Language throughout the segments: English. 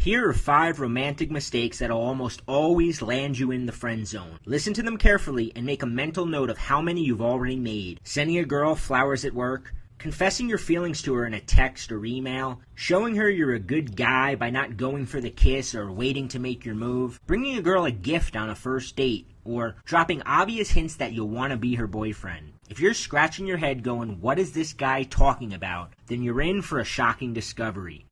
Here are 5 romantic mistakes that'll almost always land you in the friend zone. Listen to them carefully and make a mental note of how many you've already made. Sending a girl flowers at work, confessing your feelings to her in a text or email, showing her you're a good guy by not going for the kiss or waiting to make your move, bringing a girl a gift on a first date, or dropping obvious hints that you'll want to be her boyfriend. If you're scratching your head going, "What is this guy talking about?" then you're in for a shocking discovery.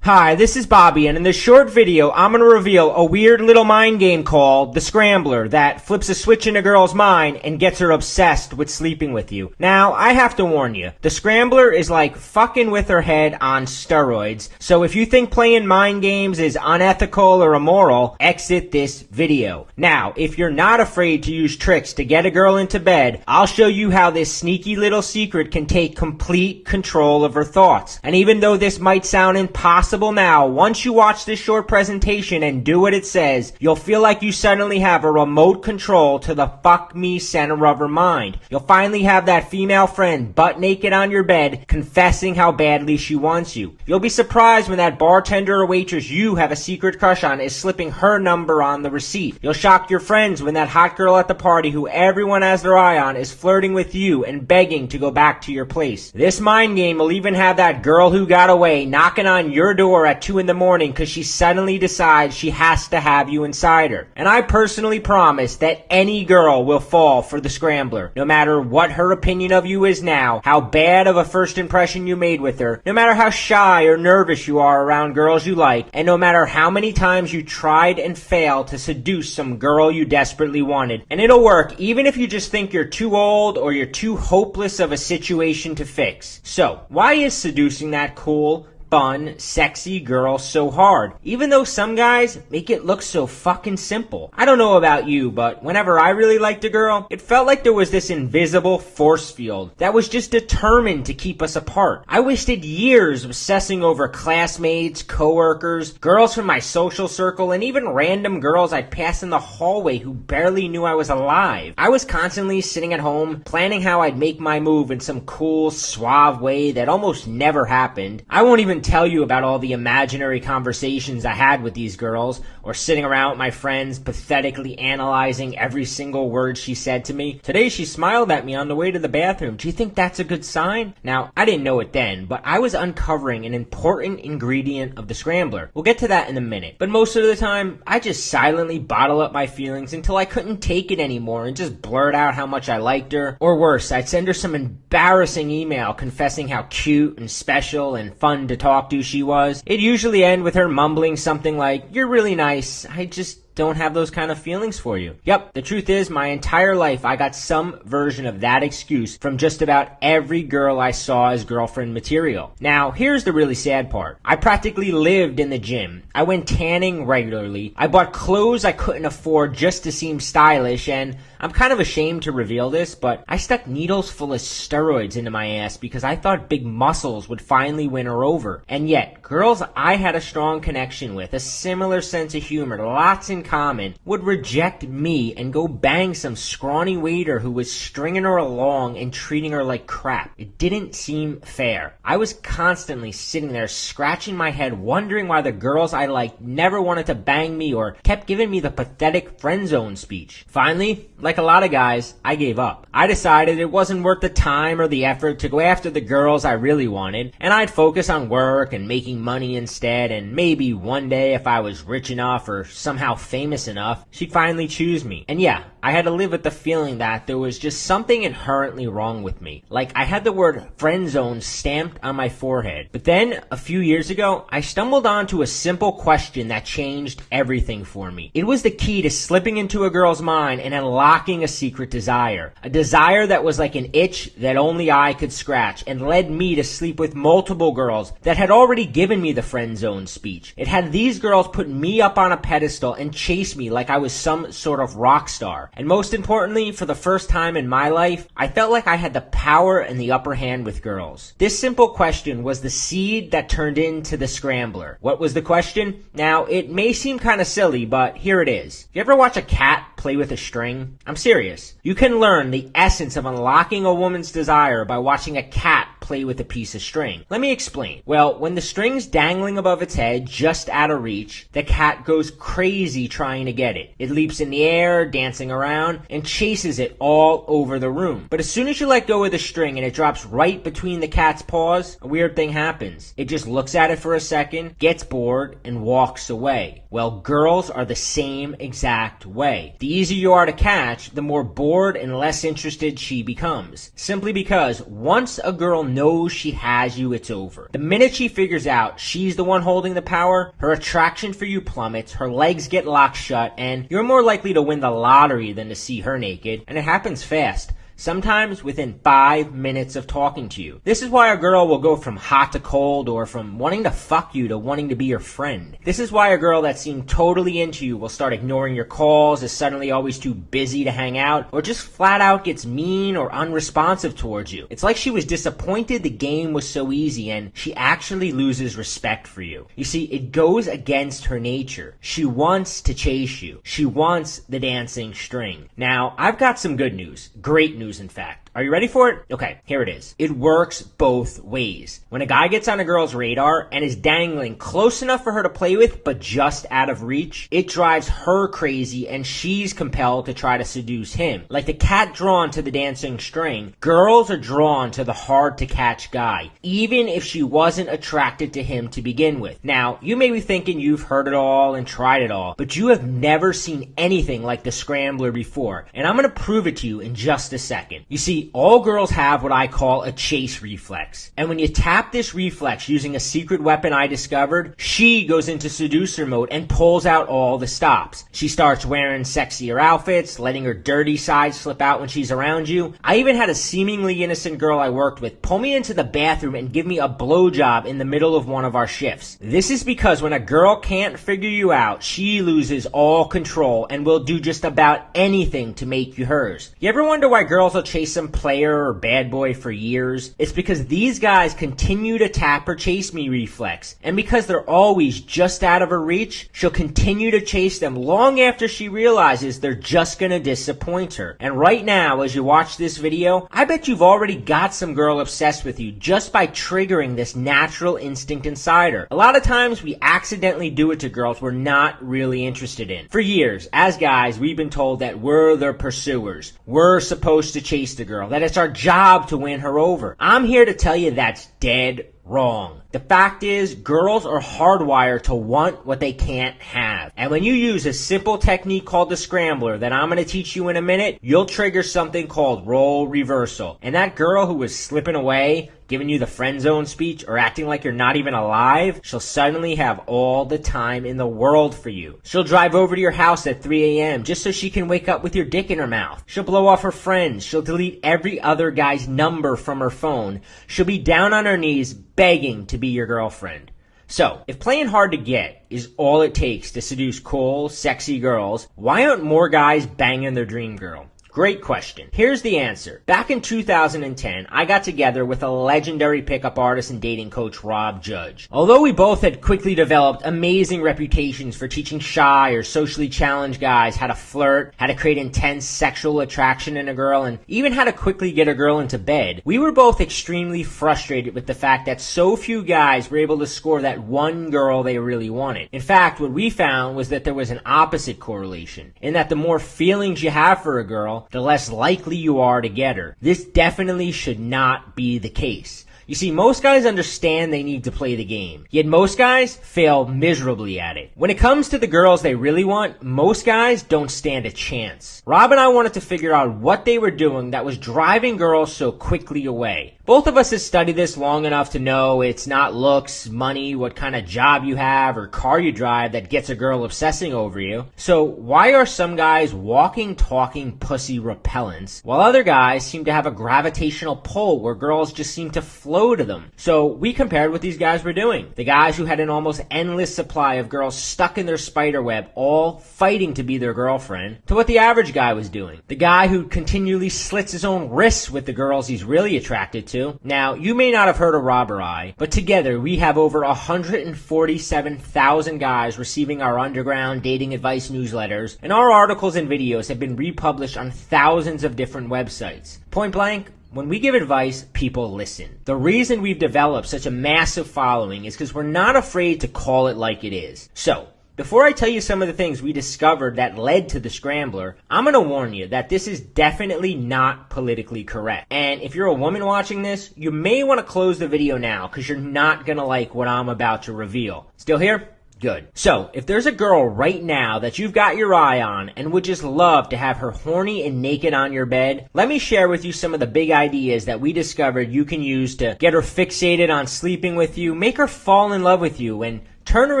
Hi, this is Bobby, and in this short video, I'm going to reveal a weird little mind game called the Scrambler that flips a switch in a girl's mind and gets her obsessed with sleeping with you. Now, I have to warn you, the Scrambler is like fucking with her head on steroids, so if you think playing mind games is unethical or immoral, exit this video. Now, if you're not afraid to use tricks to get a girl into bed, I'll show you how this sneaky little secret can take complete control of her thoughts. And even though this might sound impossible now, once you watch this short presentation and do what it says, you'll feel like you suddenly have a remote control to the fuck me center of her mind. You'll finally have that female friend butt naked on your bed confessing how badly she wants you. You'll be surprised when that bartender or waitress you have a secret crush on is slipping her number on the receipt. You'll shock your friends when that hot girl at the party who everyone has their eye on is flirting with you and begging to go back to your place. This mind game will even have that girl who got away knocking on your door at 2 in the morning because she suddenly decides she has to have you inside her. And I personally promise that any girl will fall for the Scrambler, no matter what her opinion of you is now, how bad of a first impression you made with her, no matter how shy or nervous you are around girls you like, and no matter how many times you tried and failed to seduce some girl you desperately wanted. And it'll work even if you just think you're too old or you're too hopeless of a situation to fix. So, why is seducing that cool, fun, sexy girl so hard, even though some guys make it look so fucking simple? I don't know about you, but whenever I really liked a girl, it felt like there was this invisible force field that was just determined to keep us apart. I wasted years obsessing over classmates, coworkers, girls from my social circle, and even random girls I'd pass in the hallway who barely knew I was alive. I was constantly sitting at home, planning how I'd make my move in some cool, suave way that almost never happened. I won't even tell you about all the imaginary conversations I had with these girls, or sitting around with my friends pathetically analyzing every single word she said to me. Today she smiled at me on the way to the bathroom. Do you think that's a good sign? Now, I didn't know it then, but I was uncovering an important ingredient of the Scrambler. We'll get to that in a minute. But most of the time, I just silently bottle up my feelings until I couldn't take it anymore and just blurt out how much I liked her. Or worse, I'd send her some embarrassing email confessing how cute and special and fun to talk to she was. It'd usually end with her mumbling something like, "You're really nice, I just don't have those kind of feelings for you." Yep, the truth is my entire life I got some version of that excuse from just about every girl I saw as girlfriend material. Now, here's the really sad part. I practically lived in the gym. I went tanning regularly. I bought clothes I couldn't afford just to seem stylish, and I'm kind of ashamed to reveal this, but I stuck needles full of steroids into my ass because I thought big muscles would finally win her over. And yet, girls I had a strong connection with, a similar sense of humor, lots in common, would reject me and go bang some scrawny waiter who was stringing her along and treating her like crap. It didn't seem fair. I was constantly sitting there scratching my head wondering why the girls I liked never wanted to bang me or kept giving me the pathetic friend zone speech. Finally, like a lot of guys, I gave up. I decided it wasn't worth the time or the effort to go after the girls I really wanted, and I'd focus on work and making money instead, and maybe one day if I was rich enough or somehow famous enough, she'd finally choose me. And yeah, I had to live with the feeling that there was just something inherently wrong with me. Like I had the word friend zone stamped on my forehead. But then, a few years ago, I stumbled onto a simple question that changed everything for me. It was the key to slipping into a girl's mind and unlocking a secret desire. A desire that was like an itch that only I could scratch and led me to sleep with multiple girls that had already given me the friend zone speech. It had these girls put me up on a pedestal and chase me like I was some sort of rock star. And most importantly, for the first time in my life, I felt like I had the power and the upper hand with girls. This simple question was the seed that turned into the Scrambler. What was the question? Now, it may seem kind of silly, but here it is. You ever watch a cat play with a string? I'm serious. You can learn the essence of unlocking a woman's desire by watching a cat play play with a piece of string. Let me explain. Well, when the string's dangling above its head, just out of reach, the cat goes crazy trying to get it. It leaps in the air, dancing around, and chases it all over the room. But as soon as you let go of the string and it drops right between the cat's paws, a weird thing happens. It just looks at it for a second, gets bored, and walks away. Well, girls are the same exact way. The easier you are to catch, the more bored and less interested she becomes. Simply because once a girl knows she has you, it's over. The minute she figures out she's the one holding the power, her attraction for you plummets, her legs get locked shut, and you're more likely to win the lottery than to see her naked. And it happens fast. Sometimes within 5 minutes of talking to you. This is why a girl will go from hot to cold, or from wanting to fuck you to wanting to be your friend. This is why a girl that seemed totally into you will start ignoring your calls, is suddenly always too busy to hang out, or just flat out gets mean or unresponsive towards you. It's like she was disappointed the game was so easy and she actually loses respect for you. You see, it goes against her nature. She wants to chase you. She wants the dancing string. Now, I've got some good news. Great news, in fact. Are you ready for it? Okay, here it is. It works both ways. When a guy gets on a girl's radar and is dangling close enough for her to play with, but just out of reach, it drives her crazy and she's compelled to try to seduce him. Like the cat drawn to the dancing string, girls are drawn to the hard-to-catch guy, even if she wasn't attracted to him to begin with. Now, you may be thinking you've heard it all and tried it all, but you have never seen anything like the scrambler before, and I'm going to prove it to you in just a second. You see, all girls have what I call a chase reflex. And when you tap this reflex using a secret weapon I discovered, she goes into seducer mode and pulls out all the stops. She starts wearing sexier outfits, letting her dirty side slip out when she's around you. I even had a seemingly innocent girl I worked with pull me into the bathroom and give me a blowjob in the middle of one of our shifts. This is because when a girl can't figure you out, she loses all control and will do just about anything to make you hers. You ever wonder why girls will chase some player or bad boy for years? It's because these guys continue to tap her chase me reflex, and because they're always just out of her reach, she'll continue to chase them long after she realizes they're just gonna disappoint her. And right now, as you watch this video, I bet you've already got some girl obsessed with you just by triggering this natural instinct inside her. A lot of times we accidentally do it to girls we're not really interested in. For years, as guys, we've been told that we're the pursuers. We're supposed to chase the girl, that it's our job to win her over. I'm here to tell you that's dead wrong. The fact is, girls are hardwired to want what they can't have. And when you use a simple technique called the scrambler that I'm going to teach you in a minute, you'll trigger something called role reversal. And that girl who was slipping away, giving you the friend zone speech, or acting like you're not even alive, she'll suddenly have all the time in the world for you. She'll drive over to your house at 3 a.m. just so she can wake up with your dick in her mouth. She'll blow off her friends. She'll delete every other guy's number from her phone. She'll be down on her knees begging to be your girlfriend. So, if playing hard to get is all it takes to seduce cool, sexy girls, why aren't more guys banging their dream girl? Great question. Here's the answer. Back in 2010, I got together with a legendary pickup artist and dating coach, Rob Judge. Although we both had quickly developed amazing reputations for teaching shy or socially challenged guys how to flirt, how to create intense sexual attraction in a girl, and even how to quickly get a girl into bed, we were both extremely frustrated with the fact that so few guys were able to score that one girl they really wanted. In fact, what we found was that there was an opposite correlation, in that the more feelings you have for a girl, the less likely you are to get her. This definitely should not be the case. You see, most guys understand they need to play the game, yet most guys fail miserably at it. When it comes to the girls they really want, most guys don't stand a chance. Rob and I wanted to figure out what they were doing that was driving girls so quickly away. Both of us have studied this long enough to know it's not looks, money, what kind of job you have, or car you drive that gets a girl obsessing over you. So why are some guys walking, talking pussy repellents, while other guys seem to have a gravitational pull where girls just seem to flow to them? So we compared what these guys were doing. The guys who had an almost endless supply of girls stuck in their spider web, all fighting to be their girlfriend, to what the average guy was doing. The guy who continually slits his own wrists with the girls he's really attracted to. Now, you may not have heard of Rob or I, but together we have over 147,000 guys receiving our underground dating advice newsletters, and our articles and videos have been republished on thousands of different websites. Point blank, When we give advice, people listen. The reason we've developed such a massive following is because we're not afraid to call it like it is. So, before I tell you some of the things we discovered that led to the scrambler, I'm going to warn you that this is definitely not politically correct. And if you're a woman watching this, you may want to close the video now because you're not going to like what I'm about to reveal. Still here? Good. So, if there's a girl right now that you've got your eye on and would just love to have her horny and naked on your bed, let me share with you some of the big ideas that we discovered you can use to get her fixated on sleeping with you, make her fall in love with you, and turn her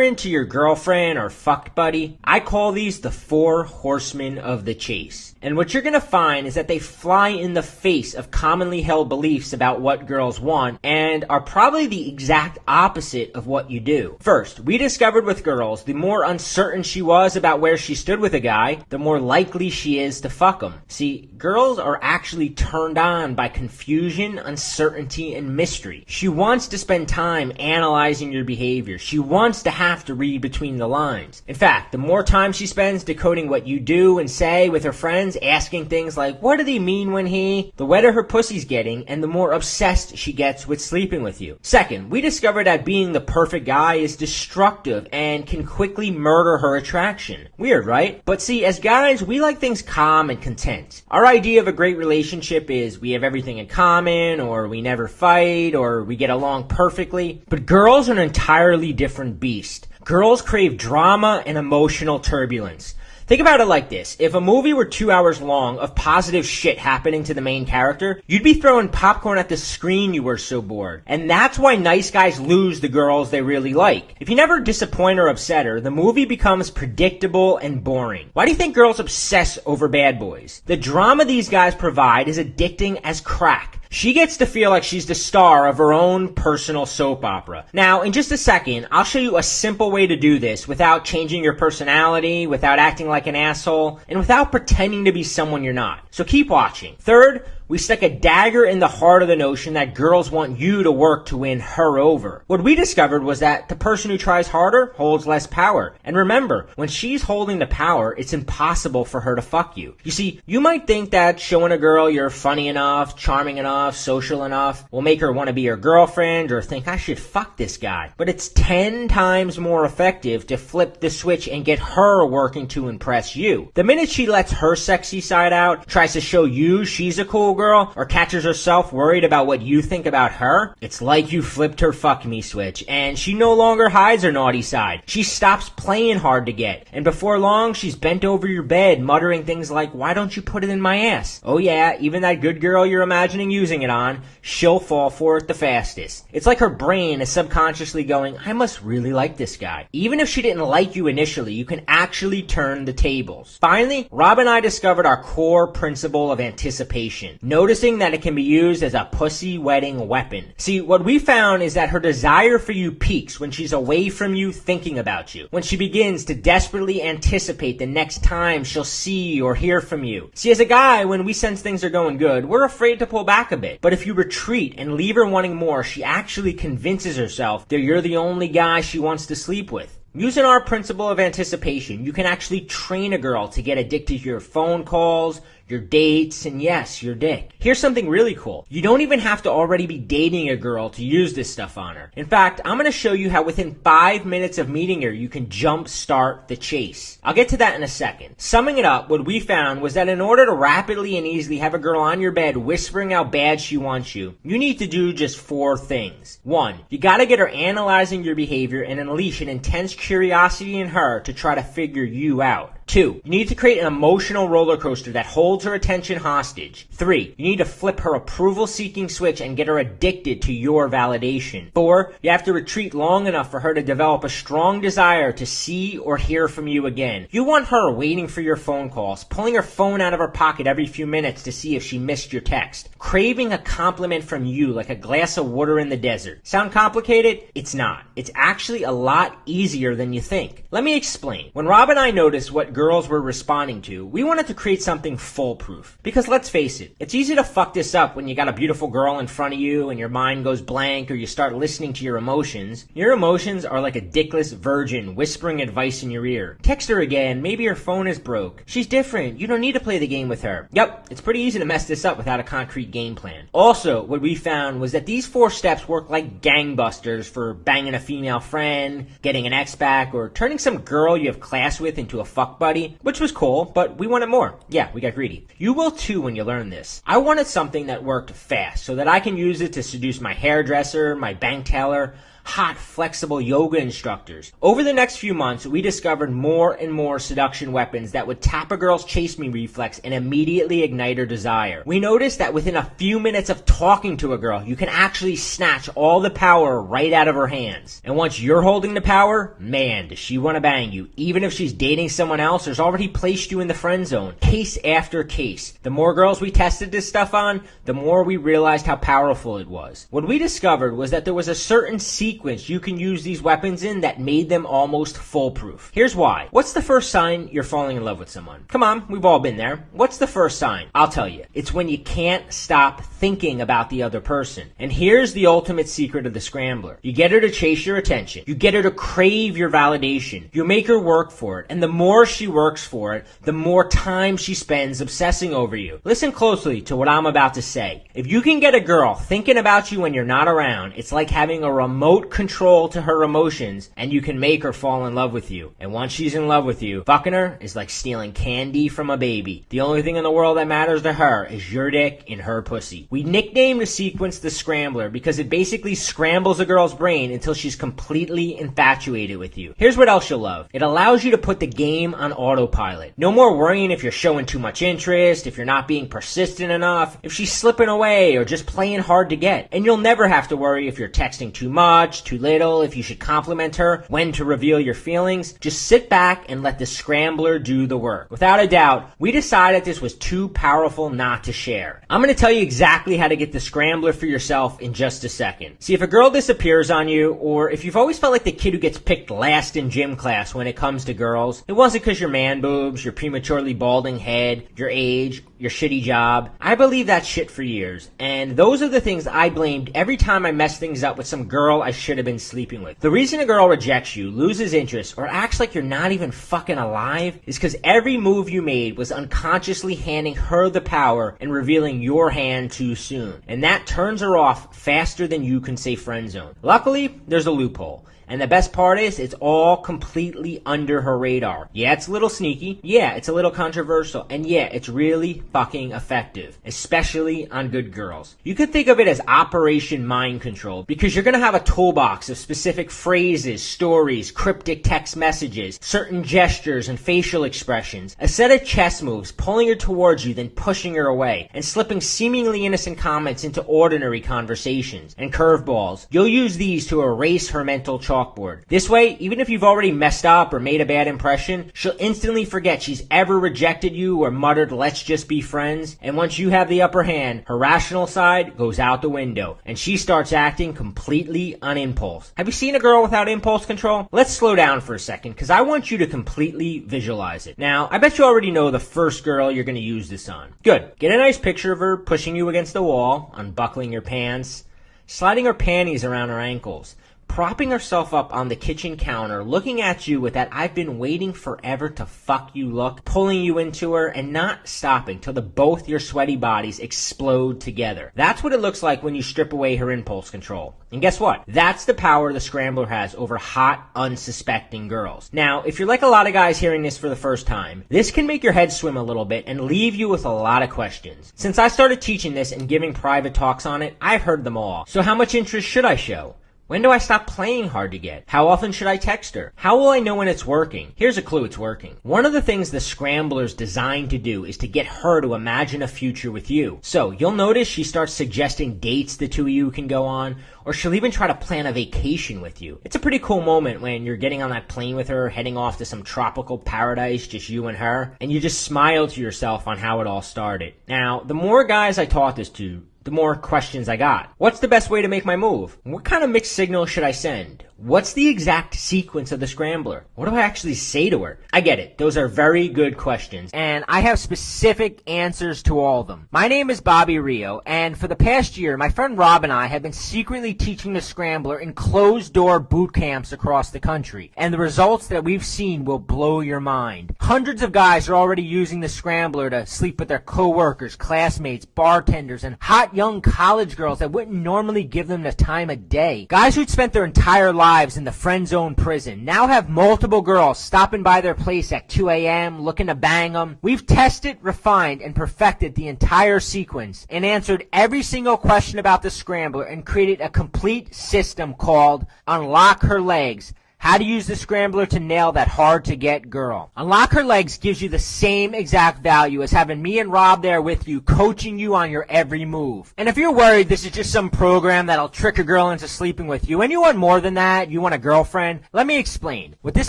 into your girlfriend or fuck buddy. I call these the 4 horsemen of the chase. And what you're going to find is that they fly in the face of commonly held beliefs about what girls want and are probably the exact opposite of what you do. First, we discovered with girls, the more uncertain she was about where she stood with a guy, the more likely she is to fuck him. See, girls are actually turned on by confusion, uncertainty, and mystery. She wants to spend time analyzing your behavior. She wants to have to read between the lines. In fact, the more time she spends decoding what you do and say with her friends, asking things like, what did he mean when he, the wetter her pussy's getting, and the more obsessed she gets with sleeping with you. Second, we discovered that being the perfect guy is destructive and can quickly murder her attraction. Weird, right? But see, as guys, we like things calm and content. Our idea of a great relationship is we have everything in common, or we never fight, or we get along perfectly. But girls are an entirely different beast. Girls crave drama and emotional turbulence. Think about it like this. If a movie were 2 hours long of positive shit happening to the main character, you'd be throwing popcorn at the screen, you were so bored. And that's why nice guys lose the girls they really like. If you never disappoint or upset her, the movie becomes predictable and boring. Why do you think girls obsess over bad boys? The drama these guys provide is addicting as crack. She gets to feel like she's the star of her own personal soap opera. Now, in just a second, I'll show you a simple way to do this without changing your personality, without acting like an asshole, and without pretending to be someone you're not. So keep watching. Third, we stuck a dagger in the heart of the notion that girls want you to work to win her over. What we discovered was that the person who tries harder holds less power. And remember, when she's holding the power, it's impossible for her to fuck you. You see, you might think that showing a girl you're funny enough, charming enough, social enough will make her want to be your girlfriend or think I should fuck this guy. But it's 10 times more effective to flip the switch and get her working to impress you. The minute she lets her sexy side out, tries to show you she's a cool girl, or catches herself worried about what you think about her, it's like you flipped her fuck me switch, and she no longer hides her naughty side. She stops playing hard to get, and before long, she's bent over your bed, muttering things like, why don't you put it in my ass? Oh yeah, even that good girl you're imagining using it on, she'll fall for it the fastest. It's like her brain is subconsciously going, I must really like this guy. Even if she didn't like you initially, you can actually turn the tables. Finally, Rob and I discovered our core principle of anticipation. Noticing that it can be used as a pussy-wetting weapon. See, what we found is that her desire for you peaks when she's away from you thinking about you. When she begins to desperately anticipate the next time she'll see or hear from you. See, as a guy, when we sense things are going good, we're afraid to pull back a bit. But if you retreat and leave her wanting more, she actually convinces herself that you're the only guy she wants to sleep with. Using our principle of anticipation, you can actually train a girl to get addicted to your phone calls, your dates, and yes, your dick. Here's something really cool. You don't even have to already be dating a girl to use this stuff on her. In fact, I'm going to show you how within 5 minutes of meeting her, you can jump start the chase. I'll get to that in a second. Summing it up, what we found was that in order to rapidly and easily have a girl on your bed whispering how bad she wants you, you need to do just 4 things. 1, you got to get her analyzing your behavior and unleash an intense curiosity in her to try to figure you out. 2, you need to create an emotional roller coaster that holds her attention hostage. 3, you need to flip her approval-seeking switch and get her addicted to your validation. 4, you have to retreat long enough for her to develop a strong desire to see or hear from you again. You want her waiting for your phone calls, pulling her phone out of her pocket every few minutes to see if she missed your text, craving a compliment from you like a glass of water in the desert. Sound complicated? It's not. It's actually a lot easier than you think. Let me explain. When Rob and I noticed what girls were responding to, we wanted to create something foolproof. Because let's face it, it's easy to fuck this up when you got a beautiful girl in front of you and your mind goes blank or you start listening to your emotions. Your emotions are like a dickless virgin whispering advice in your ear. Text her again, maybe her phone is broke. She's different, you don't need to play the game with her. Yep, it's pretty easy to mess this up without a concrete game plan. Also, what we found was that these 4 steps work like gangbusters for banging a female friend, getting an ex back, or turning some girl you have class with into a fuck buddy, which was cool, but we wanted more. Yeah, we got greedy. You will too when you learn this. I wanted something that worked fast so that I can use it to seduce my hairdresser, my bank teller, hot, flexible yoga instructors. Over the next few months, we discovered more and more seduction weapons that would tap a girl's chase me reflex and immediately ignite her desire. We noticed that within a few minutes of talking to a girl, you can actually snatch all the power right out of her hands. And once you're holding the power, man, does she want to bang you. Even if she's dating someone else or has already placed you in the friend zone. Case after case. The more girls we tested this stuff on, the more we realized how powerful it was. What we discovered was that there was a certain sequence you can use these weapons in that made them almost foolproof. Here's why. What's the first sign you're falling in love with someone? Come on, we've all been there. What's the first sign? I'll tell you. It's when you can't stop thinking about the other person. And here's the ultimate secret of the scrambler. You get her to chase your attention. You get her to crave your validation. You make her work for it. And the more she works for it, the more time she spends obsessing over you. Listen closely to what I'm about to say. If you can get a girl thinking about you when you're not around, it's like having a remote control to her emotions, and you can make her fall in love with you. And once she's in love with you, fucking her is like stealing candy from a baby. The only thing in the world that matters to her is your dick in her pussy. We nicknamed the sequence the scrambler because it basically scrambles a girl's brain until she's completely infatuated with you. Here's what else you'll love. It allows you to put the game on autopilot. No more worrying if you're showing too much interest, if you're not being persistent enough, if she's slipping away or just playing hard to get. And you'll never have to worry if you're texting too much, too little, if you should compliment her, when to reveal your feelings. Just sit back and let the scrambler do the work. Without a doubt, we decided this was too powerful not to share. I'm going to tell you exactly how to get the scrambler for yourself in just a second. See, if a girl disappears on you, or if you've always felt like the kid who gets picked last in gym class when it comes to girls, it wasn't because your man boobs, your prematurely balding head, your age, your shitty job. I believe that shit for years, and those are the things I blamed every time I messed things up with some girl I should have been sleeping with. The reason a girl rejects you, loses interest, or acts like you're not even fucking alive is because every move you made was unconsciously handing her the power and revealing your hand too soon. And that turns her off faster than you can say friend zone. Luckily, there's a loophole. And the best part is, it's all completely under her radar. Yeah, it's a little sneaky. Yeah, it's a little controversial. And yeah, it's really fucking effective. Especially on good girls. You could think of it as Operation Mind Control, because you're gonna have a toolbox of specific phrases, stories, cryptic text messages, certain gestures and facial expressions, a set of chess moves pulling her towards you, then pushing her away, and slipping seemingly innocent comments into ordinary conversations, and curveballs. You'll use these to erase her mental chalkboard. This way, even if you've already messed up or made a bad impression, she'll instantly forget she's ever rejected you or muttered, "Let's just be friends." And once you have the upper hand, her rational side goes out the window, and she starts acting completely on impulse. Have you seen a girl without impulse control? Let's slow down for a second, because I want you to completely visualize it. Now, I bet you already know the first girl you're going to use this on. Good. Get a nice picture of her pushing you against the wall, unbuckling your pants, sliding her panties around her ankles, propping herself up on the kitchen counter, looking at you with that "I've been waiting forever to fuck you" look, pulling you into her and not stopping till both your sweaty bodies explode together. That's what it looks like when you strip away her impulse control. And guess what? That's the power the scrambler has over hot, unsuspecting girls. Now, if you're like a lot of guys hearing this for the first time, this can make your head swim a little bit and leave you with a lot of questions. Since I started teaching this and giving private talks on it, I've heard them all. So how much interest should I show? When do I stop playing hard to get? How often should I text her? How will I know when it's working? Here's a clue it's working. One of the things the scrambler's designed to do is to get her to imagine a future with you. So you'll notice she starts suggesting dates the two of you can go on, or she'll even try to plan a vacation with you. It's a pretty cool moment when you're getting on that plane with her, heading off to some tropical paradise, just you and her, and you just smile to yourself on how it all started. Now, the more guys I taught this to, the more questions I got. What's the best way to make my move? What kind of mixed signal should I send? What's the exact sequence of the scrambler? What do I actually say to her? I get it. Those are very good questions, and I have specific answers to all of them. My name is Bobby Rio, and for the past year, my friend Rob and I have been secretly teaching the scrambler in closed-door boot camps across the country, and the results that we've seen will blow your mind. Hundreds of guys are already using the scrambler to sleep with their coworkers, classmates, bartenders, and hot young college girls that wouldn't normally give them the time of day. Guys who'd spent their entire lives in the friend zone prison now have multiple girls stopping by their place at 2 a.m. looking to bang them. We've tested, refined, and perfected the entire sequence and answered every single question about the scrambler and created a complete system called Unlock Her Legs. How to use the scrambler to nail that hard-to-get girl. Unlock Her Legs gives you the same exact value as having me and Rob there with you, coaching you on your every move. And if you're worried this is just some program that'll trick a girl into sleeping with you, and you want more than that, you want a girlfriend, let me explain. What this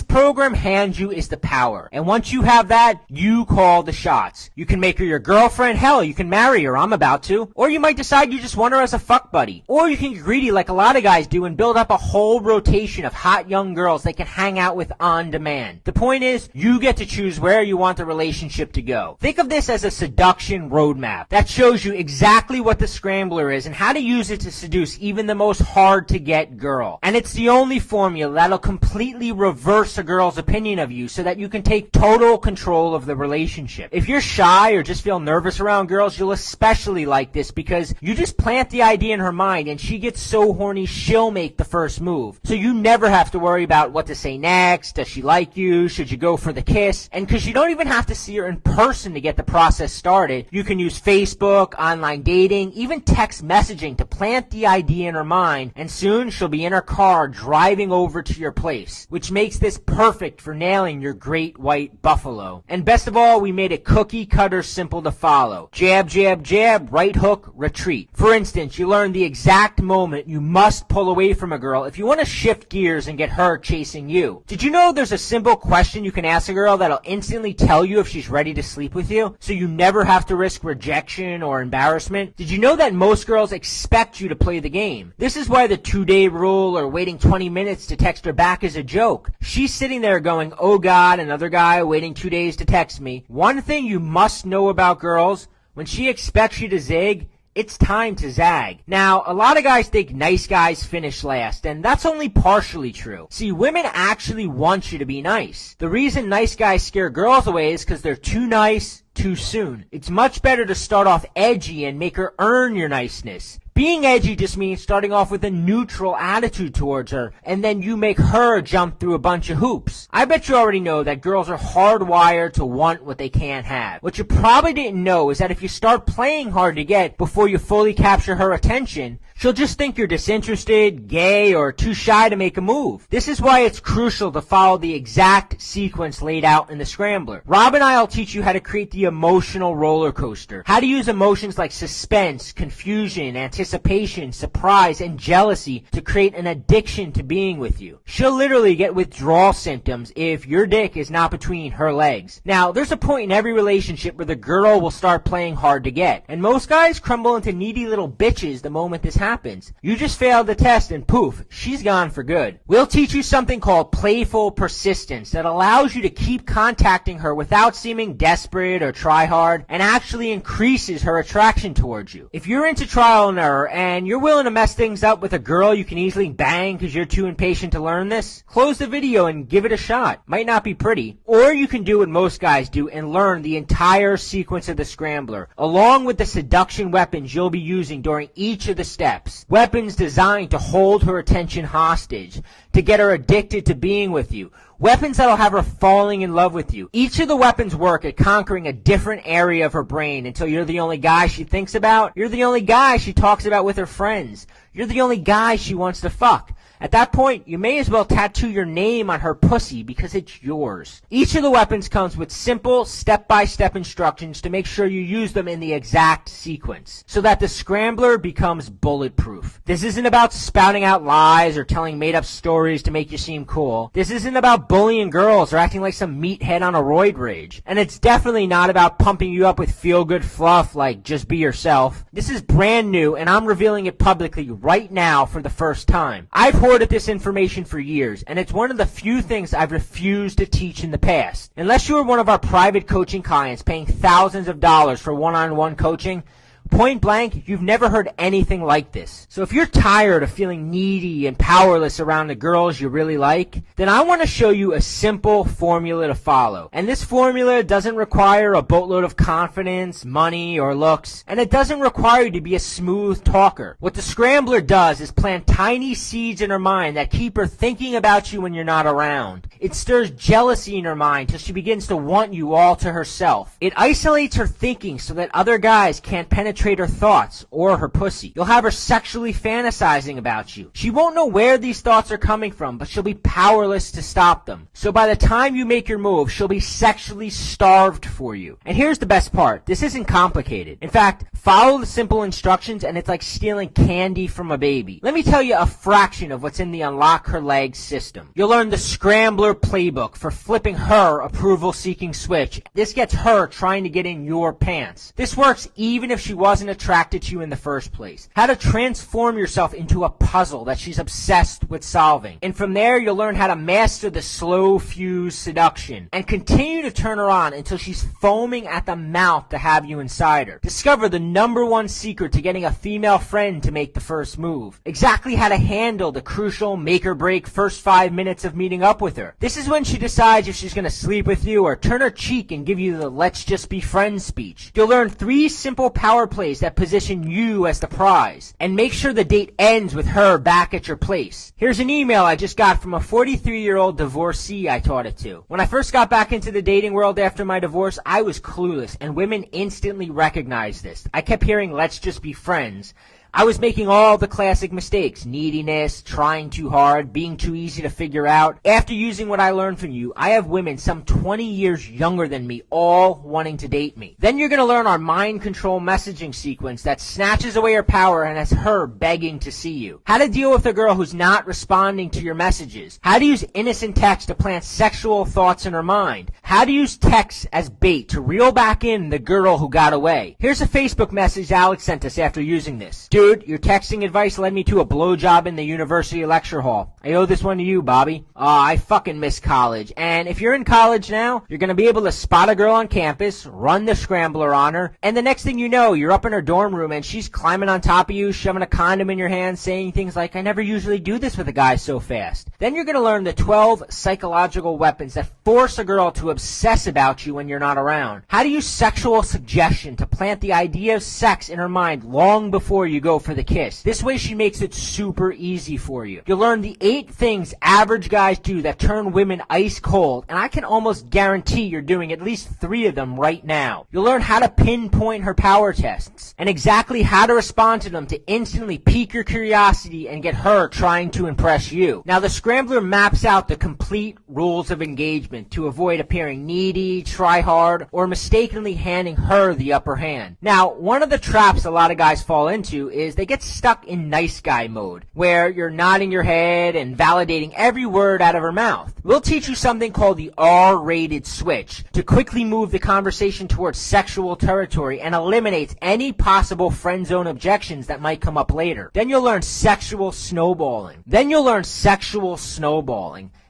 program hands you is the power. And once you have that, you call the shots. You can make her your girlfriend, hell, you can marry her, I'm about to. Or you might decide you just want her as a fuck buddy. Or you can get greedy like a lot of guys do and build up a whole rotation of hot young girls they can hang out with on demand. The point is, you get to choose where you want the relationship to go. Think of this as a seduction roadmap that shows you exactly what the scrambler is and how to use it to seduce even the most hard-to-get girl. And it's the only formula that'll completely reverse a girl's opinion of you so that you can take total control of the relationship. If you're shy or just feel nervous around girls, you'll especially like this because you just plant the idea in her mind and she gets so horny she'll make the first move. So you never have to worry about what to say next. Does she like you? Should you go for the kiss? And because you don't even have to see her in person to get the process started, you can use Facebook, online dating, even text messaging to plant the idea in her mind, and soon she'll be in her car driving over to your place, which makes this perfect for nailing your great white buffalo. And best of all, we made it cookie cutter simple to follow. Jab, jab, jab, right hook, retreat. For instance, you learn the exact moment you must pull away from a girl if you want to shift gears and get her chasing you. Did you know there's a simple question you can ask a girl that'll instantly tell you if she's ready to sleep with you, so you never have to risk rejection or embarrassment? Did you know that most girls expect you to play the game? This is why the 2-day rule or waiting 20 minutes to text her back is a joke. She's sitting there going, oh God, another guy waiting 2 days to text me. One thing you must know about girls, when she expects you to zig, it's time to zag. Now, a lot of guys think nice guys finish last, and that's only partially true. See, women actually want you to be nice. The reason nice guys scare girls away is because they're too nice too soon. It's much better to start off edgy and make her earn your niceness. Being edgy just means starting off with a neutral attitude towards her, and then you make her jump through a bunch of hoops. I bet you already know that girls are hardwired to want what they can't have. What you probably didn't know is that if you start playing hard to get before you fully capture her attention, she'll just think you're disinterested, gay, or too shy to make a move. This is why it's crucial to follow the exact sequence laid out in the scrambler. Rob and I will teach you how to create the emotional roller coaster, how to use emotions like suspense, confusion, anticipation, surprise, and jealousy to create an addiction to being with you. She'll literally get withdrawal symptoms if your dick is not between her legs. Now, there's a point in every relationship where the girl will start playing hard to get, and most guys crumble into needy little bitches the moment this happens. You just failed the test and poof, she's gone for good. We'll teach you something called playful persistence that allows you to keep contacting her without seeming desperate or try hard, and actually increases her attraction towards you. If you're into trial and error and you're willing to mess things up with a girl you can easily bang because you're too impatient to learn this, close the video and give it a shot. Might not be pretty. Or you can do what most guys do and learn the entire sequence of the scrambler, along with the seduction weapons you'll be using during each of the steps. Weapons designed to hold her attention hostage, to get her addicted to being with you. Weapons that'll have her falling in love with you. Each of the weapons work at conquering a different area of her brain until you're the only guy she thinks about. You're the only guy she talks about with her friends. You're the only guy she wants to fuck. At that point, you may as well tattoo your name on her pussy because it's yours. Each of the weapons comes with simple, step-by-step instructions to make sure you use them in the exact sequence, so that the scrambler becomes bulletproof. This isn't about spouting out lies or telling made-up stories to make you seem cool. This isn't about bullying girls or acting like some meathead on a roid rage. And it's definitely not about pumping you up with feel-good fluff like just be yourself. This is brand new, and I'm revealing it publicly right now for the first time. I've hoarded this information for years, and it's one of the few things I've refused to teach in the past. Unless you are one of our private coaching clients paying thousands of dollars for one-on-one coaching, point blank, you've never heard anything like this. So if you're tired of feeling needy and powerless around the girls you really like, then I want to show you a simple formula to follow. And this formula doesn't require a boatload of confidence, money, or looks, and it doesn't require you to be a smooth talker. What the scrambler does is plant tiny seeds in her mind that keep her thinking about you when you're not around. It stirs jealousy in her mind till she begins to want you all to herself. It isolates her thinking so that other guys can't penetrate her thoughts or her pussy. You'll have her sexually fantasizing about you. She won't know where these thoughts are coming from, but she'll be powerless to stop them. So by the time you make your move, she'll be sexually starved for you. And here's the best part. This isn't complicated. In fact, follow the simple instructions and it's like stealing candy from a baby. Let me tell you a fraction of what's in the Unlock Her Legs system. You'll learn the scrambler playbook for flipping her approval-seeking switch. This gets her trying to get in your pants. This works even if she wasn't attracted to you in the first place. How to transform yourself into a puzzle that she's obsessed with solving. And from there, you'll learn how to master the slow fuse seduction and continue to turn her on until she's foaming at the mouth to have you inside her. Discover the #1 secret to getting a female friend to make the first move. Exactly how to handle the crucial make or break first 5 minutes of meeting up with her. This is when she decides if she's going to sleep with you or turn her cheek and give you the let's just be friends speech. You'll learn 3 simple power plays that position you as the prize, and make sure the date ends with her back at your place. Here's an email I just got from a 43-year-old divorcee I taught it to. When I first got back into the dating world after my divorce, I was clueless, and women instantly recognized this. I kept hearing, let's just be friends. I was making all the classic mistakes: neediness, trying too hard, being too easy to figure out. After using what I learned from you, I have women some 20 years younger than me all wanting to date me. Then you're going to learn our mind control messaging sequence that snatches away her power and has her begging to see you. How to deal with a girl who's not responding to your messages. How to use innocent text to plant sexual thoughts in her mind. How to use text as bait to reel back in the girl who got away. Here's a Facebook message Alex sent us after using this. Dude, your texting advice led me to a blowjob in the university lecture hall. I owe this one to you, Bobby. I fucking miss college. And if you're in college now, you're going to be able to spot a girl on campus, run the scrambler on her, and the next thing you know, you're up in her dorm room and she's climbing on top of you, shoving a condom in your hand, saying things like, I never usually do this with a guy so fast. Then you're going to learn the 12 psychological weapons that force a girl to obsess about you when you're not around. How to use sexual suggestion to plant the idea of sex in her mind long before you go for the kiss. This way she makes it super easy for you. You'll learn the 8 things average guys do that turn women ice cold, and I can almost guarantee you're doing at least 3 of them right now. You'll learn how to pinpoint her power tests and exactly how to respond to them to instantly pique your curiosity and get her trying to impress you. Now the scrambler maps out the complete rules of engagement to avoid appearing needy, try hard, or mistakenly handing her the upper hand. Now, one of the traps a lot of guys fall into is they get stuck in nice guy mode, where you're nodding your head and validating every word out of her mouth. We'll teach you something called the R-rated switch to quickly move the conversation towards sexual territory and eliminates any possible friend zone objections that might come up later. Then you'll learn sexual snowballing.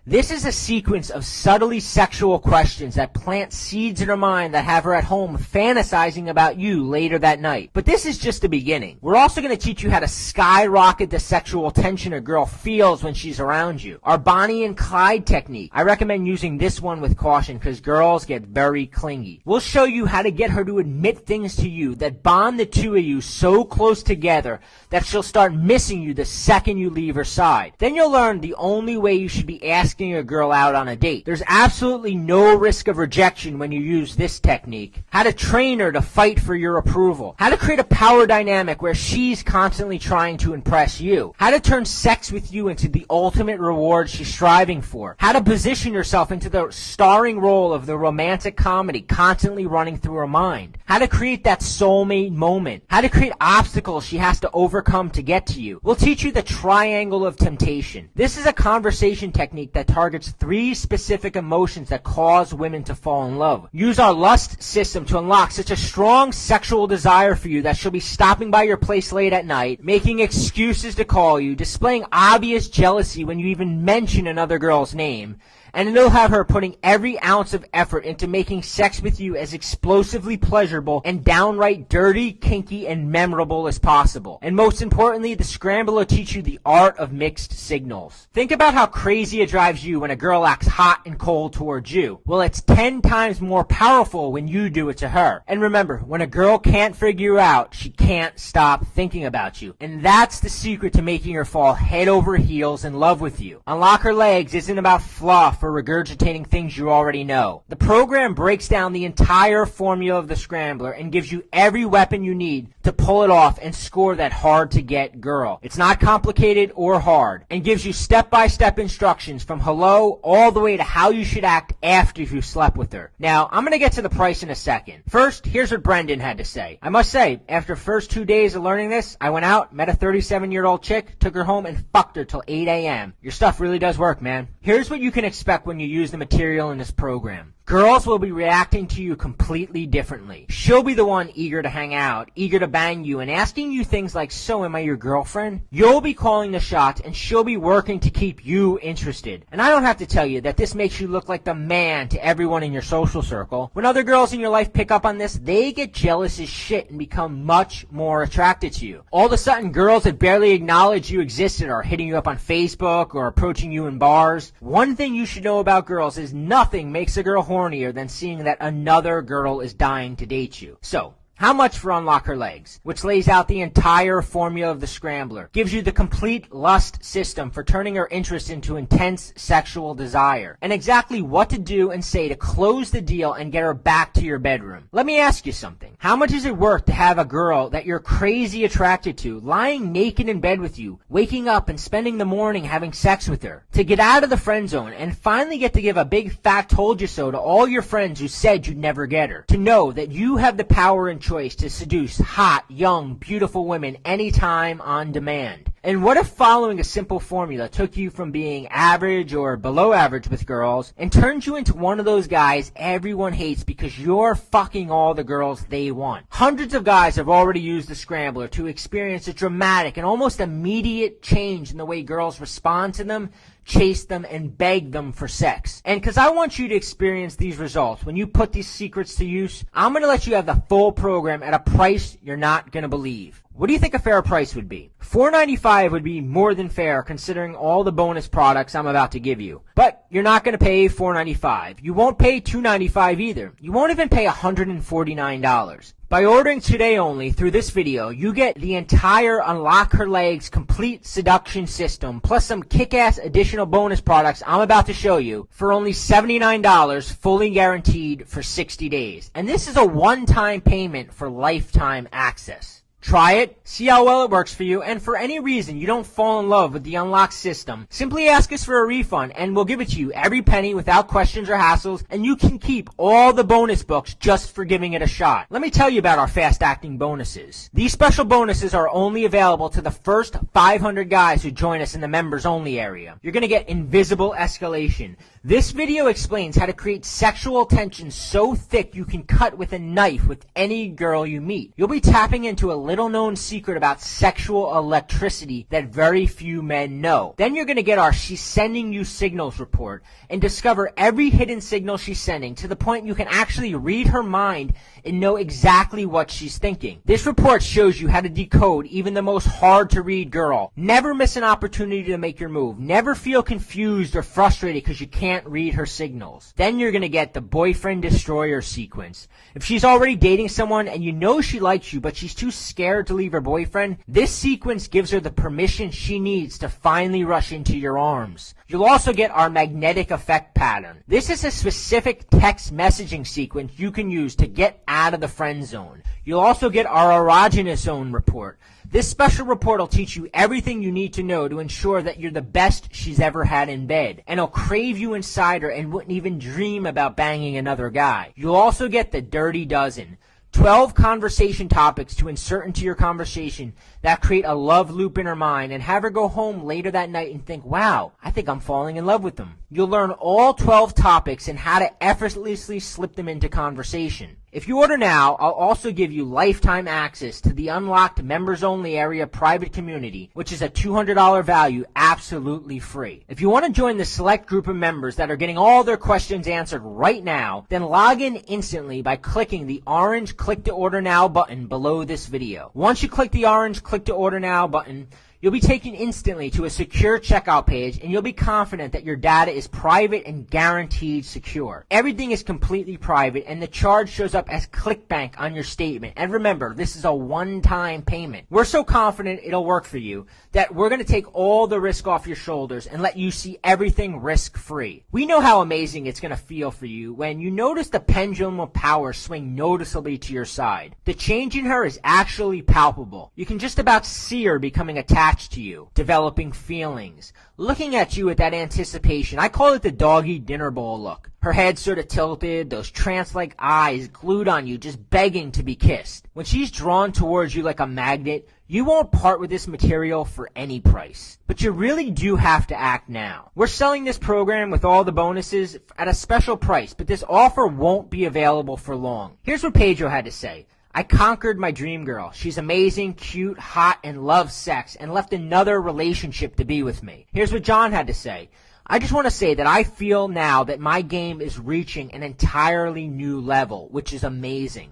This is a sequence of subtly sexual questions that plant seeds in her mind that have her at home fantasizing about you later that night. But this is just the beginning. We're also going to teach you how to skyrocket the sexual tension a girl feels when she's around you. Our Bonnie and Clyde technique. I recommend using this one with caution because girls get very clingy. We'll show you how to get her to admit things to you that bond the two of you so close together that she'll start missing you the second you leave her side. Then you'll learn the only way you should be asking a girl out on a date. There's absolutely no risk of rejection when you use this technique. How to train her to fight for your approval. How to create a power dynamic where she's constantly trying to impress you. How to turn sex with you into the ultimate reward she's striving for. How to position yourself into the starring role of the romantic comedy constantly running through her mind. How to create that soulmate moment. How to create obstacles she has to overcome to get to you. We'll teach you the triangle of temptation. This is a conversation technique that that targets 3 specific emotions that cause women to fall in love. Use our lust system to unlock such a strong sexual desire for you that she'll be stopping by your place late at night, making excuses to call you, displaying obvious jealousy when you even mention another girl's name, and it'll have her putting every ounce of effort into making sex with you as explosively pleasurable and downright dirty, kinky, and memorable as possible. And most importantly, the scrambler will teach you the art of mixed signals. Think about how crazy it drives you when a girl acts hot and cold towards you. Well, it's 10 times more powerful when you do it to her. And remember, when a girl can't figure you out, she can't stop thinking about you. And that's the secret to making her fall head over heels in love with you. Unlock Her Legs isn't about fluff or regurgitating things you already know. The program breaks down the entire formula of the scrambler and gives you every weapon you need to pull it off and score that hard-to-get girl. It's not complicated or hard, and gives you step-by-step instructions from hello all the way to how you should act after you slept with her. Now, I'm going to get to the price in a second. First, here's what Brendan had to say. I must say, after the first 2 days of learning this, I went out, met a 37-year-old chick, took her home, and fucked her till 8 a.m. Your stuff really does work, man. Here's what you can expect when you use the material in this program. Girls will be reacting to you completely differently. She'll be the one eager to hang out, eager to bang you, and asking you things like, so am I your girlfriend? You'll be calling the shots, and she'll be working to keep you interested. And I don't have to tell you that this makes you look like the man to everyone in your social circle. When other girls in your life pick up on this, they get jealous as shit and become much more attracted to you. All of a sudden, girls that barely acknowledge you existed are hitting you up on Facebook or approaching you in bars. One thing you should know about girls is nothing makes a girl hornier than seeing that another girl is dying to date you. So, how much for Unlock Her Legs, which lays out the entire formula of the scrambler, gives you the complete lust system for turning her interest into intense sexual desire, and exactly what to do and say to close the deal and get her back to your bedroom. Let me ask you something. How much is it worth to have a girl that you're crazy attracted to lying naked in bed with you, waking up and spending the morning having sex with her, to get out of the friend zone and finally get to give a big fat told you so to all your friends who said you'd never get her, to know that you have the power and choice to seduce hot, young, beautiful women anytime on demand? And what if following a simple formula took you from being average or below average with girls and turned you into one of those guys everyone hates because you're fucking all the girls they want? Hundreds of guys have already used the scrambler to experience a dramatic and almost immediate change in the way girls respond to them, chase them, and beg them for sex. And because I want you to experience these results when you put these secrets to use, I'm going to let you have the full program at a price you're not going to believe. What do you think a fair price would be? $4.95 would be more than fair considering all the bonus products I'm about to give you. But you're not going to pay $4.95. You won't pay $2.95 either. You won't even pay $149. By ordering today only through this video, you get the entire Unlock Her Legs complete seduction system, plus some kick-ass additional bonus products I'm about to show you for only $79, fully guaranteed for 60 days. And this is a one-time payment for lifetime access. Try it, see how well it works for you, and for any reason you don't fall in love with the Unlock system, simply ask us for a refund and we'll give it to you every penny without questions or hassles, and you can keep all the bonus books just for giving it a shot. Let me tell you about our fast-acting bonuses. These special bonuses are only available to the first 500 guys who join us in the members-only area. You're going to get invisible escalation. This video explains how to create sexual tension so thick you can cut with a knife with any girl you meet. You'll be tapping into a little-known secret about sexual electricity that very few men know. Then you're going to get our She's Sending You Signals report and discover every hidden signal she's sending to the point you can actually read her mind and know exactly what she's thinking. This report shows you how to decode even the most hard-to-read girl. Never miss an opportunity to make your move. Never feel confused or frustrated because you can't read her signals. Then you're going to get the boyfriend destroyer sequence. If she's already dating someone and you know she likes you but she's too scared to leave her boyfriend, this sequence gives her the permission she needs to finally rush into your arms. You'll also get our magnetic effect pattern. This is a specific text messaging sequence you can use to get out of the friend zone. You'll also get our erogenous zone report. This special report will teach you everything you need to know to ensure that you're the best she's ever had in bed, and it'll crave you inside her and wouldn't even dream about banging another guy. You'll also get the dirty dozen. 12 conversation topics to insert into your conversation that create a love loop in her mind and have her go home later that night and think, wow, I think I'm falling in love with them. You'll learn all 12 topics and how to effortlessly slip them into conversation. If you order now, I'll also give you lifetime access to the unlocked members-only area private community, which is a $200 value absolutely free. If you want to join the select group of members that are getting all their questions answered right now, then log in instantly by clicking the orange Click to Order Now button below this video. Once you click the orange Click to Order Now button, you'll be taken instantly to a secure checkout page, and you'll be confident that your data is private and guaranteed secure. Everything is completely private, and the charge shows up as ClickBank on your statement. And remember, this is a one-time payment. We're so confident it'll work for you that we're going to take all the risk off your shoulders and let you see everything risk-free. We know how amazing it's going to feel for you when you notice the pendulum of power swing noticeably to your side. The change in her is actually palpable. You can just about see her becoming attached to you, developing feelings, looking at you with that anticipation. I call it the doggy dinner bowl look. Her head sort of tilted, those trance-like eyes glued on you, just begging to be kissed. When she's drawn towards you like a magnet, you won't part with this material for any price. But you really do have to act now. We're selling this program with all the bonuses at a special price, but this offer won't be available for long. Here's what Pedro had to say. I conquered my dream girl. She's amazing, cute, hot, and loves sex, and left another relationship to be with me. Here's what John had to say. I just want to say that I feel now that my game is reaching an entirely new level, which is amazing.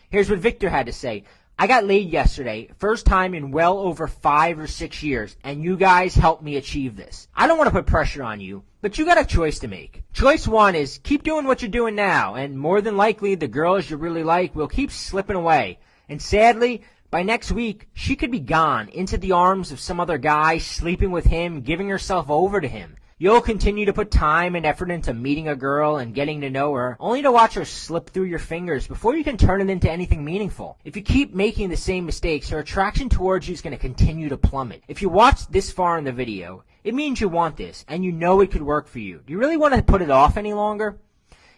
Here's what Victor had to say. I got laid yesterday, first time in well over 5 or 6 years, and you guys helped me achieve this. I don't want to put pressure on you, but you got a choice to make. Choice 1 is keep doing what you're doing now, and more than likely the girls you really like will keep slipping away. And sadly, by next week, she could be gone into the arms of some other guy, sleeping with him, giving herself over to him. You'll continue to put time and effort into meeting a girl and getting to know her, only to watch her slip through your fingers before you can turn it into anything meaningful. If you keep making the same mistakes, her attraction towards you is going to continue to plummet. If you watched this far in the video, it means you want this, and you know it could work for you. Do you really want to put it off any longer?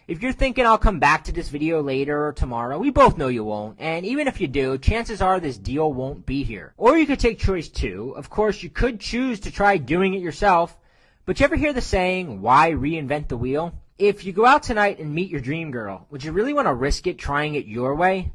If you're thinking I'll come back to this video later or tomorrow, we both know you won't, and even if you do, chances are this deal won't be here. Or you could take choice 2. Of course, you could choose to try doing it yourself. But you ever hear the saying, why reinvent the wheel? If you go out tonight and meet your dream girl, would you really want to risk it trying it your way?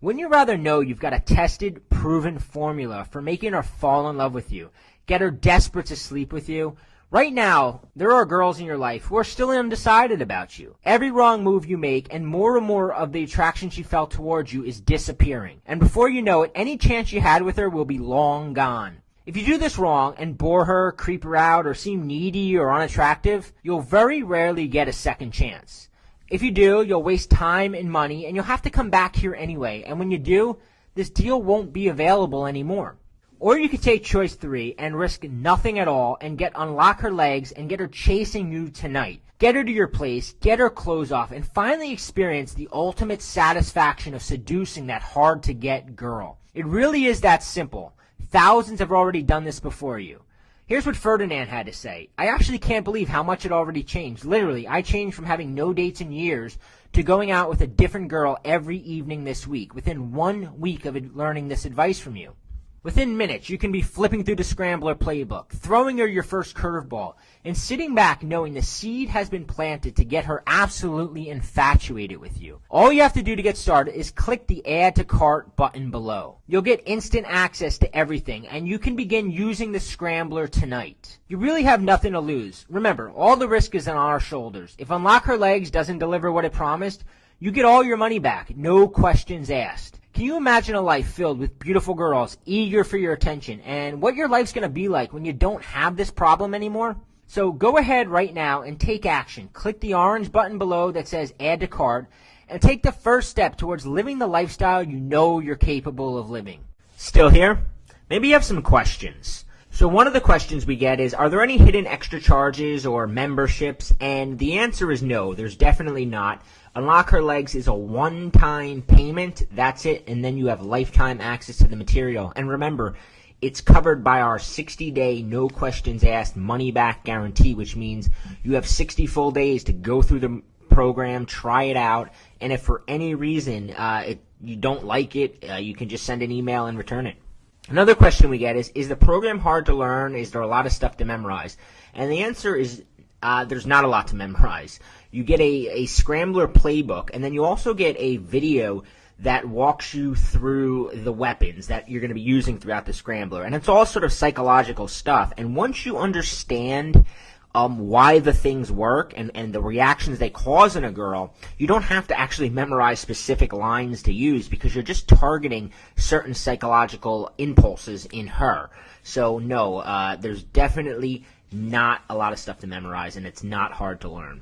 Wouldn't you rather know you've got a tested, proven formula for making her fall in love with you, get her desperate to sleep with you? Right now, there are girls in your life who are still undecided about you. Every wrong move you make and more of the attraction she felt towards you is disappearing. And before you know it, any chance you had with her will be long gone. If you do this wrong and bore her, creep her out, or seem needy or unattractive, you'll very rarely get a second chance. If you do, you'll waste time and money, and you'll have to come back here anyway. And when you do, this deal won't be available anymore. Or you could take choice 3 and risk nothing at all and unlock her legs and get her chasing you tonight. Get her to your place, get her clothes off, and finally experience the ultimate satisfaction of seducing that hard-to-get girl. It really is that simple. Thousands have already done this before you. Here's what Ferdinand had to say. I actually can't believe how much it already changed. Literally, I changed from having no dates in years to going out with a different girl every evening this week, within 1 week of learning this advice from you. Within minutes, you can be flipping through the scrambler playbook, throwing her your first curveball, and sitting back knowing the seed has been planted to get her absolutely infatuated with you. All you have to do to get started is click the Add to Cart button below. You'll get instant access to everything, and you can begin using the scrambler tonight. You really have nothing to lose. Remember, all the risk is on our shoulders. If Unlock Her Legs doesn't deliver what it promised, you get all your money back, no questions asked. Can you imagine a life filled with beautiful girls eager for your attention, and what your life's going to be like when you don't have this problem anymore? So go ahead right now and take action. Click the orange button below that says Add to Cart and take the first step towards living the lifestyle you know you're capable of living. Still here? Maybe you have some questions. So one of the questions we get is, are there any hidden extra charges or memberships? And the answer is no, there's definitely not. Unlock Her Legs is a one-time payment. That's it. And then you have lifetime access to the material. And remember, it's covered by our 60-day, no questions asked, money-back guarantee, which means you have 60 full days to go through the program, try it out, and if for any reason it you don't like it, you can just send an email and return it. Another question we get is the program hard to learn? Is there a lot of stuff to memorize? And the answer is there's not a lot to memorize. You get a scrambler playbook, and then you also get a video that walks you through the weapons that you're going to be using throughout the scrambler. And it's all sort of psychological stuff. And once you understand why the things work and the reactions they cause in a girl, you don't have to actually memorize specific lines to use because you're just targeting certain psychological impulses in her. So no, there's definitely not a lot of stuff to memorize, and it's not hard to learn.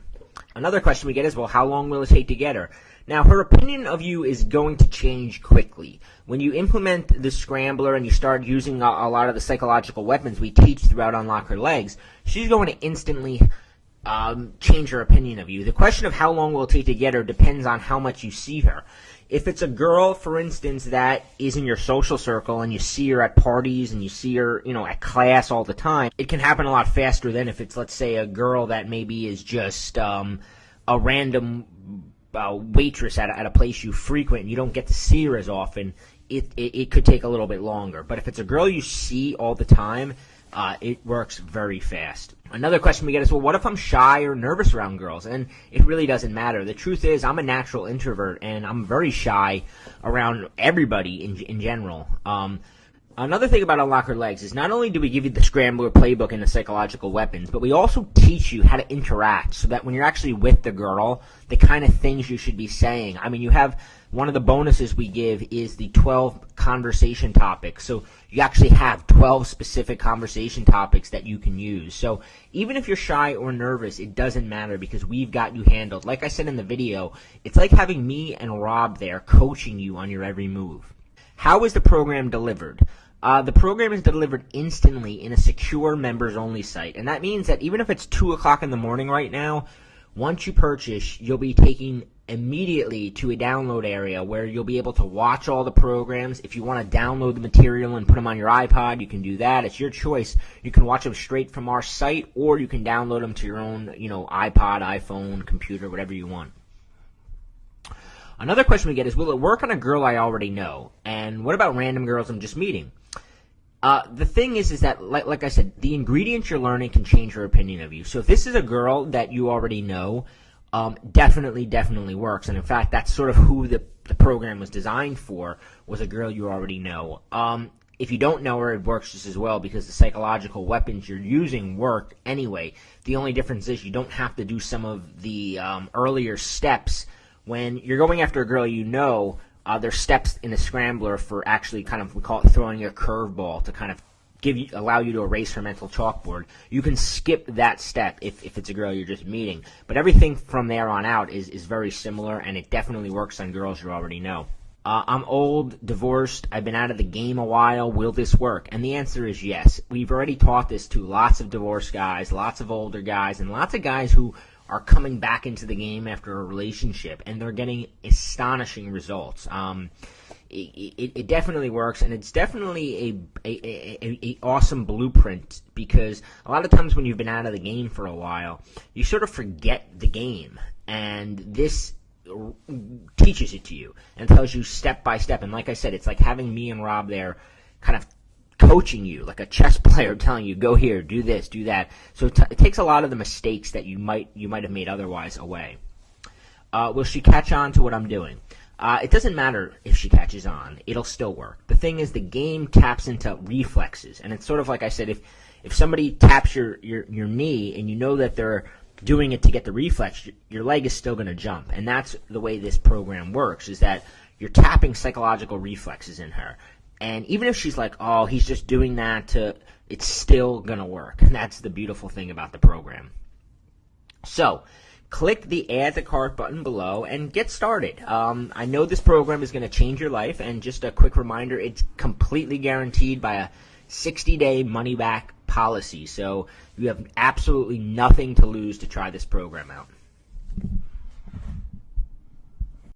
Another question we get is, well, how long will it take to get her? Now, her opinion of you is going to change quickly. When you implement the scrambler and you start using a lot of the psychological weapons we teach throughout Unlock Her Legs, she's going to instantly change her opinion of you. The question of how long will it take to get her depends on how much you see her. If it's a girl, for instance, that is in your social circle and you see her at parties and you see her, at class all the time, it can happen a lot faster than if it's, let's say, a girl that maybe is just a random waitress at a place you frequent and you don't get to see her as often. It could take a little bit longer. But if it's a girl you see all the time, it works very fast. Another question we get is, well, what if I'm shy or nervous around girls? And it really doesn't matter. The truth is, I'm a natural introvert, and I'm very shy around everybody in general. Another thing about Unlock Her Legs is not only do we give you the scrambler playbook and the psychological weapons, but we also teach you how to interact so that when you're actually with the girl, the kind of things you should be saying. I mean, you have one of the bonuses we give is the 12 conversation topics. So you actually have 12 specific conversation topics that you can use. So even if you're shy or nervous, it doesn't matter because we've got you handled. Like I said in the video, it's like having me and Rob there coaching you on your every move. How is the program delivered? The program is delivered instantly in a secure members-only site, and that means that even if it's 2 o'clock in the morning right now, once you purchase, you'll be taken immediately to a download area where you'll be able to watch all the programs. If you want to download the material and put them on your iPod, you can do that. It's your choice. You can watch them straight from our site, or you can download them to your own, iPod, iPhone, computer, whatever you want. Another question we get is, will it work on a girl I already know? And what about random girls I'm just meeting? The thing is that, like I said, the ingredients you're learning can change her opinion of you. So if this is a girl that you already know, definitely works. And in fact, that's sort of who the program was designed for, was a girl you already know. If you don't know her, it works just as well because the psychological weapons you're using work anyway. The only difference is you don't have to do some of the earlier steps. When you're going after a girl you know, there's steps in the scrambler for actually kind of, we call it throwing a curveball to kind of allow you to erase her mental chalkboard. You can skip that step if it's a girl you're just meeting. But everything from there on out is very similar, and it definitely works on girls you already know. I'm old, divorced, I've been out of the game a while, will this work? And the answer is yes. We've already taught this to lots of divorced guys, lots of older guys, and lots of guys who are coming back into the game after a relationship, and they're getting astonishing results. It definitely works, and it's definitely a awesome blueprint because a lot of times when you've been out of the game for a while, you sort of forget the game, and this teaches it to you and tells you step by step. And like I said, it's like having me and Rob there kind of coaching you, like a chess player telling you, go here, do this, do that. So it takes a lot of the mistakes that you might have made otherwise away. Will she catch on to what I'm doing? It doesn't matter if she catches on. It'll still work. The thing is, the game taps into reflexes. And it's sort of like I said, if somebody taps your knee and you know that they're doing it to get the reflex, your leg is still going to jump. And that's the way this program works, is that you're tapping psychological reflexes in her. And even if she's like, oh, he's just doing that it's still going to work. And that's the beautiful thing about the program. So, click the Add to Cart button below and get started. I know this program is going to change your life, and just a quick reminder, it's completely guaranteed by a 60-day money-back policy. So you have absolutely nothing to lose to try this program out.